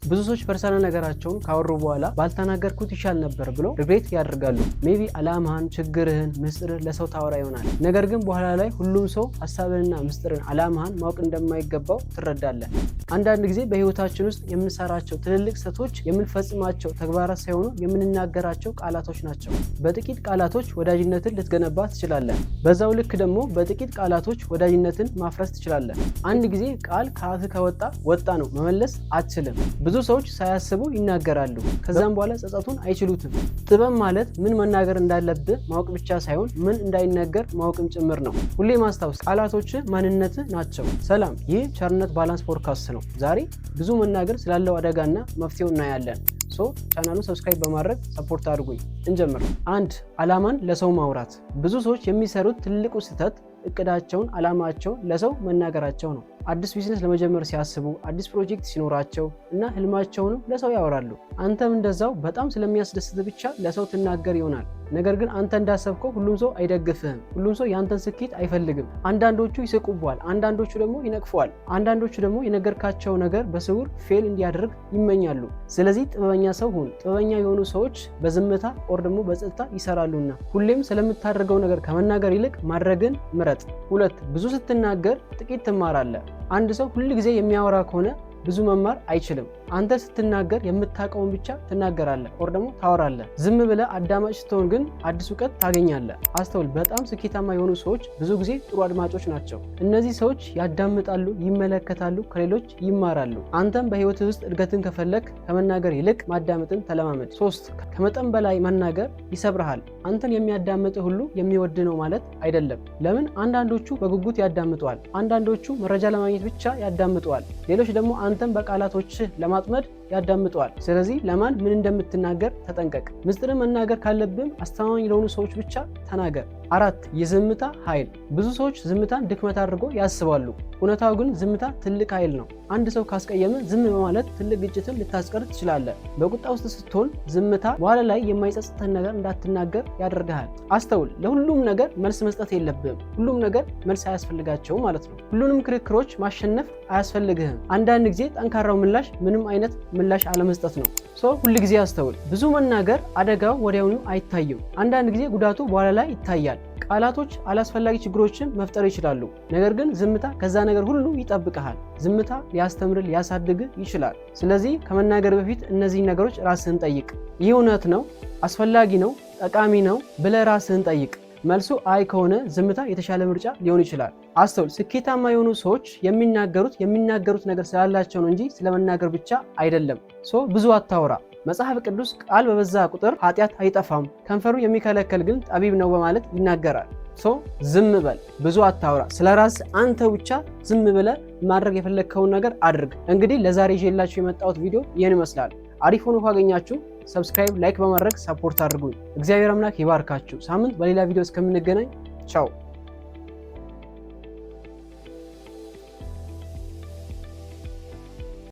ብዙ ሰዎች ፐርሰናል ነገራቸውን ካወሩ በኋላ ባልተናገርኩት ይሻል ነበር ብሎ ሪግሬት ያደርጋሉ። ሜቢ አላማህን፣ ችግርህን፣ ምስጥርህን ለሰው ታወራ ይሆናል። ነገር ግን በኋላ ላይ ሁሉም ሰው ሀሳብህንና ምስጥርን አላማህን ማወቅ እንደማይገባው ትረዳለህ። አንዳንድ ጊዜ በህይወታችን ውስጥ የምንሰራቸው ትልልቅ ስህተቶች የምንፈጽማቸው ተግባራት ሳይሆኑ የምንናገራቸው ቃላቶች ናቸው። በጥቂት ቃላቶች ወዳጅነትን ልትገነባ ትችላለህ። በዛው ልክ ደግሞ በጥቂት ቃላቶች ወዳጅነትን ማፍረስ ትችላለህ። አንድ ጊዜ ቃል ከአፍህ ከወጣ ወጣ ነው፣ መመለስ አትችልም። ብዙ ሰዎች ሳያስቡ ይናገራሉ፣ ከዛም በኋላ ጸጸቱን አይችሉትም። ጥበብ ማለት ምን መናገር እንዳለብህ ማወቅ ብቻ ሳይሆን ምን እንዳይነገር ማወቅም ጭምር ነው። ሁሌ ማስታወስ፣ ቃላቶችህ ማንነትህ ናቸው። ሰላም፣ ይህ ቸርነት ባላንስ ፖድካስት ነው። ዛሬ ብዙ መናገር ስላለው አደጋና መፍትሄው እናያለን። ቻናሉን ሰብስክራይብ በማድረግ ሰፖርት አድርጉኝ። እንጀምር። 1. አላማን ለሰው ማውራት። ብዙ ሰዎች የሚሰሩት ትልቁ ስህተት እቅዳቸውን፣ አላማቸውን ለሰው መናገራቸው ነው። አዲስ ቢዝነስ ለመጀመር ሲያስቡ፣ አዲስ ፕሮጀክት ሲኖራቸው እና ህልማቸውንም ለሰው ያወራሉ። አንተም እንደዛው በጣም ስለሚያስደስት ብቻ ለሰው ትናገር ይሆናል። ነገር ግን አንተ እንዳሰብከው ሁሉም ሰው አይደግፍህም። ሁሉም ሰው ያንተን ስኬት አይፈልግም። አንዳንዶቹ ይስቁብዋል፣ አንዳንዶቹ ደግሞ ይነቅፈዋል፣ አንዳንዶቹ ደግሞ የነገርካቸው ነገር በስውር ፌል እንዲያደርግ ይመኛሉ። ስለዚህ ጥበበኛ ሰው ሁን። ጥበበኛ የሆኑ ሰዎች በዝምታ ኦር ደግሞ በጸጥታ ይሰራሉና ሁሌም ስለምታደርገው ነገር ከመናገር ይልቅ ማድረግን ምረጥ። 2. ብዙ ስትናገር ጥቂት ትማራለህ። አንድ ሰው ሁል ጊዜ የሚያወራ ከሆነ ብዙ መማር አይችልም። አንተ ስትናገር የምታውቀውን ብቻ ትናገራለህ ኦር ደግሞ ታወራለህ። ዝም ብለህ አዳማጭ ስትሆን ግን አዲስ እውቀት ታገኛለህ። አስተውል፣ በጣም ስኬታማ የሆኑ ሰዎች ብዙ ጊዜ ጥሩ አድማጮች ናቸው። እነዚህ ሰዎች ያዳምጣሉ፣ ይመለከታሉ፣ ከሌሎች ይማራሉ። አንተም በህይወት ውስጥ እድገትን ከፈለክ ከመናገር ይልቅ ማዳመጥን ተለማመድ። 3. ከመጠን በላይ መናገር ይሰብርሃል። አንተን የሚያዳምጥ ሁሉ የሚወድ ነው ማለት አይደለም። ለምን? አንዳንዶቹ በጉጉት ያዳምጠዋል፣ አንዳንዶቹ መረጃ ለማግኘት ብቻ ያዳምጠዋል፣ ሌሎች ደግሞ አንተን በቃላቶችህ ለማጥመድ ያዳምጠዋል። ስለዚህ ለማን ምን እንደምትናገር ተጠንቀቅ። ምስጢርን መናገር ካለብህም አስተማማኝ ለሆኑ ሰዎች ብቻ ተናገር። 4. የዝምታ ኃይል። ብዙ ሰዎች ዝምታን ድክመት አድርጎ ያስባሉ። እውነታው ግን ዝምታ ትልቅ ኃይል ነው። አንድ ሰው ካስቀየመ ዝም በማለት ትልቅ ግጭትን ልታስቀር ትችላለህ። በቁጣ ውስጥ ስትሆን ዝምታ በኋላ ላይ የማይጸጽተን ነገር እንዳትናገር ያደርግሃል። አስተውል፣ ለሁሉም ነገር መልስ መስጠት የለብህም። ሁሉም ነገር መልስ አያስፈልጋቸውም ማለት ነው። ሁሉንም ክርክሮች ማሸነፍ አያስፈልግህም። አንዳንድ ጊዜ ጠንካራው ምላሽ ምንም አይነት ምላሽ አለመስጠት ነው። ሁል ጊዜ አስተውል። ብዙ መናገር አደጋው ወዲያውኑ አይታይም። አንዳንድ ጊዜ ጉዳቱ በኋላ ላይ ይታያል። ቃላቶች አላስፈላጊ ችግሮችን መፍጠር ይችላሉ። ነገር ግን ዝምታ ከዛ ነገር ሁሉ ይጠብቅሃል። ዝምታ ሊያስተምር ሊያሳድግ ይችላል። ስለዚህ ከመናገር በፊት እነዚህ ነገሮች ራስህን ጠይቅ። ይህ እውነት ነው? አስፈላጊ ነው? ጠቃሚ ነው ብለህ ራስህን ጠይቅ። መልሱ አይ ከሆነ ዝምታ የተሻለ ምርጫ ሊሆን ይችላል። አስተውል፣ ስኬታማ የሆኑ ሰዎች የሚናገሩት ነገር ስላላቸው ነው እንጂ ስለመናገር ብቻ አይደለም። ብዙ አታውራ። መጽሐፍ ቅዱስ ቃል በበዛ ቁጥር ኃጢአት አይጠፋም፣ ከንፈሩ የሚከለከል ግን ጠቢብ ነው በማለት ይናገራል። ዝም በል፣ ብዙ አታውራ። ስለ ራስህ አንተ ብቻ ዝም ብለህ ማድረግ የፈለግከውን ነገር አድርግ። እንግዲህ ለዛሬ ይዤላችሁ የመጣሁት ቪዲዮ ይህን ይመስላል። አሪፍ ሆኖ ካገኛችሁ ሰብስክራይብ፣ ላይክ በማድረግ ሰፖርት አድርጉኝ። እግዚአብሔር አምላክ ይባርካችሁ። ሳምንት በሌላ ቪዲዮ እስከምንገናኝ ቻው።